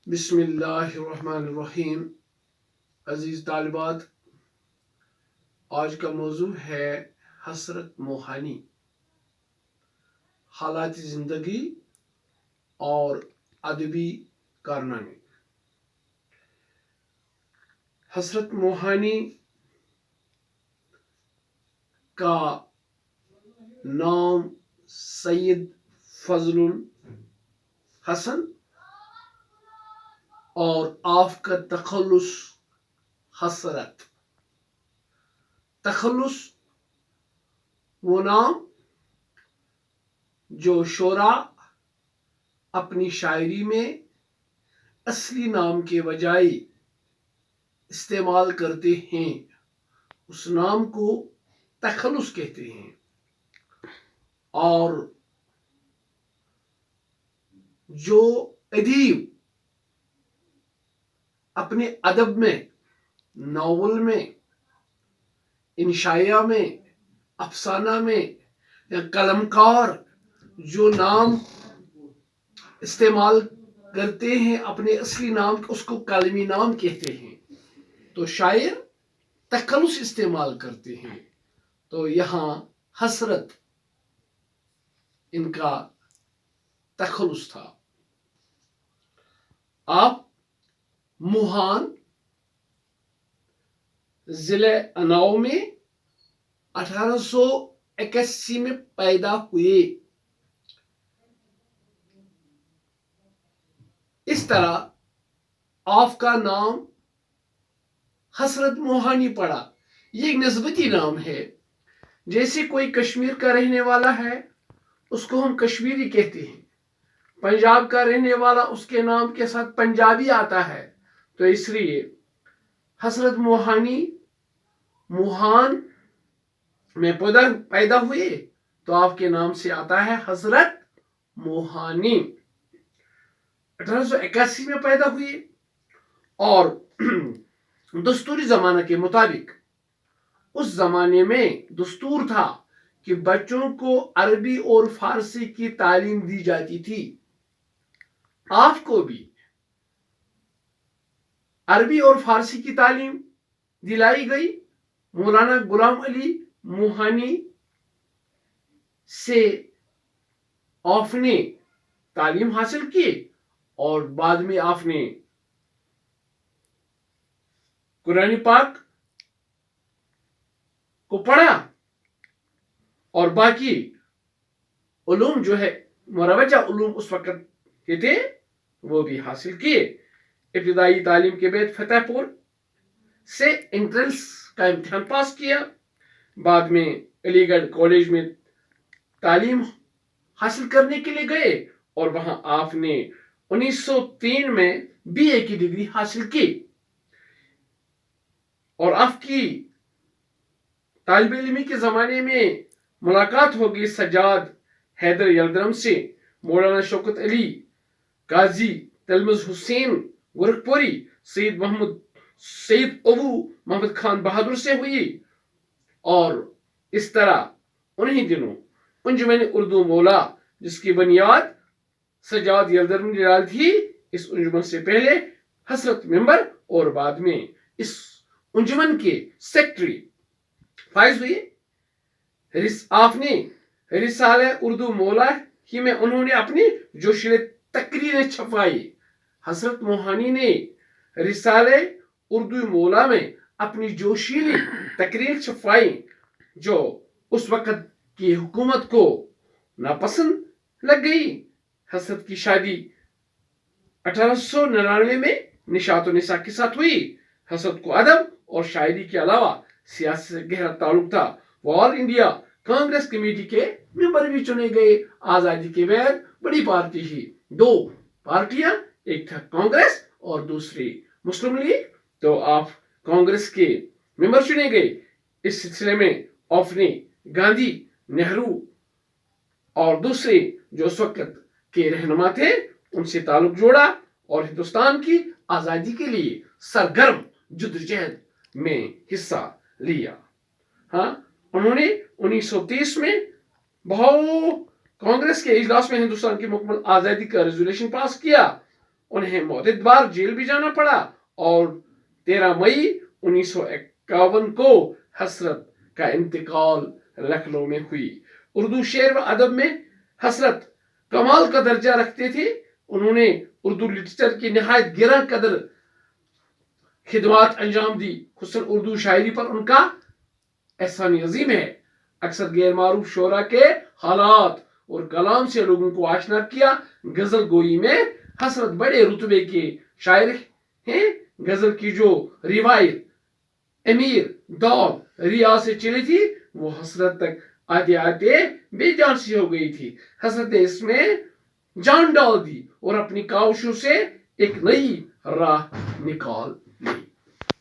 بسم اللہ الرحمن الرحیم. عزیز طالبات، آج کا موضوع ہے حسرت موہانی، حالات زندگی اور ادبی کارنامے. حسرت موہانی کا نام سید فضل الحسن اور آپ کا تخلص حسرت. تخلص وہ نام جو شعراء اپنی شاعری میں اصلی نام کے بجائے استعمال کرتے ہیں، اس نام کو تخلص کہتے ہیں. اور جو ادیب اپنے ادب میں، ناول میں، انشائیہ میں، افسانہ میں یا قلم کار جو نام استعمال کرتے ہیں اپنے اصلی نام، اس کو کلمی نام کہتے ہیں. تو شاعر تخلص استعمال کرتے ہیں. تو یہاں حسرت ان کا تخلص تھا. آپ موہان ضلع اناؤ میں 1881 میں پیدا ہوئے. اس طرح آپ کا نام حسرت موہانی پڑا. یہ ایک نسبتی نام ہے. جیسے کوئی کشمیر کا رہنے والا ہے، اس کو ہم کشمیری کہتے ہیں. پنجاب کا رہنے والا، اس کے نام کے ساتھ پنجابی آتا ہے. تو اس لیے حسرت موہانی موہان میں پیدا ہوئے تو آپ کے نام سے آتا ہے حسرت موہانی. 1881 میں پیدا ہوئے اور دستوری زمانہ کے مطابق اس زمانے میں دستور تھا کہ بچوں کو عربی اور فارسی کی تعلیم دی جاتی تھی. آپ کو بھی عربی اور فارسی کی تعلیم دلائی گئی. مولانا غلام علی موہانی سے آپ نے تعلیم حاصل کی اور بعد میں آپ نے قرآن پاک کو پڑھا اور باقی علوم جو ہے مروجہ علوم اس وقت کے تھے وہ بھی حاصل کیے. ابتدائی تعلیم کے بعد فتح پور سے انٹرنس کا امتحان پاس کیا. بعد میں علی گڑھ کالج میں تعلیم حاصل کرنے کے لیے گئے اور وہاں آپ نے 1903 میں BA کی ڈگری حاصل کی. اور آپ کی طالب علمی کے زمانے میں ملاقات ہوگی سجاد حیدر یلدرم سے. مولانا شوکت علی قاضی تلمذ حسین گورکھپوری سید ابو محمد خان بہادر سے ہوئی. اور اس طرح انہی دنوں انجمن اردو مولا، جس کی بنیاد سجاد یلدرم نے ڈالی تھی، اس انجمن سے پہلے حسرت ممبر اور بعد میں اس انجمن کے سیکٹری فائز ہوئے. آپ نے رسالہ اردو مولا ہی میں انہوں نے اپنی جوشیلے تقریریں چھپائی. حسرت موہانی نے رسالہ اردو مولا میں اپنی جوشیلی تقریر چھپائی جو اس وقت کی حکومت کو ناپسند لگ گئی. حسرت کی شادی 1899 میں نشاط و نساء کے ساتھ ہوئی. حسرت کو ادب اور شاعری کے علاوہ سیاست سے گہرا تعلق تھا. وہ آل انڈیا کانگریس کمیٹی کے ممبر بھی چنے گئے. آزادی کے بعد بڑی پارٹی ہی، دو پارٹیاں، ایک تھا کانگریس اور دوسری مسلم لیگ. تو آپ کانگریس کے ممبر چنے گئے. اس سلسلے میں آپ نے گاندھی، نہرو اور دوسرے جو اس وقت کے رہنما تھے ان سے تعلق جوڑا اور ہندوستان کی آزادی کے لیے سرگرم جدوجہد میں حصہ لیا. ہاں، انہوں نے 1930 میں کانگریس کے اجلاس میں ہندوستان کی مکمل آزادی کا ریزولوشن پاس کیا انہیں متعدد بار جیل بھی جانا پڑا اور 13 مئی 1951 کو حسرت کا انتقال لکھنؤ میں ہوئی۔ اردو شعر و ادب میں حسرت کمال کا درجہ رکھتے تھے۔ انہوں نے اردو لٹریچر کی نہایت گراں قدر خدمات انجام دی۔ حسن اردو شاعری پر ان کا احسان عظیم ہے۔ اکثر غیر معروف شعراء کے حالات اور کلام سے لوگوں کو آشنا کیا۔ غزل گوئی میں حسرت بڑے رتبے کے شاعر ہیں۔ غزل کی جو روایت امیر دور ریاض سے چلی تھی وہ حسرت تک آتے آتے بے جان سی ہو گئی تھی۔ حسرت نے اس میں جان ڈال دی اور اپنی کاوشوں سے ایک نئی راہ نکال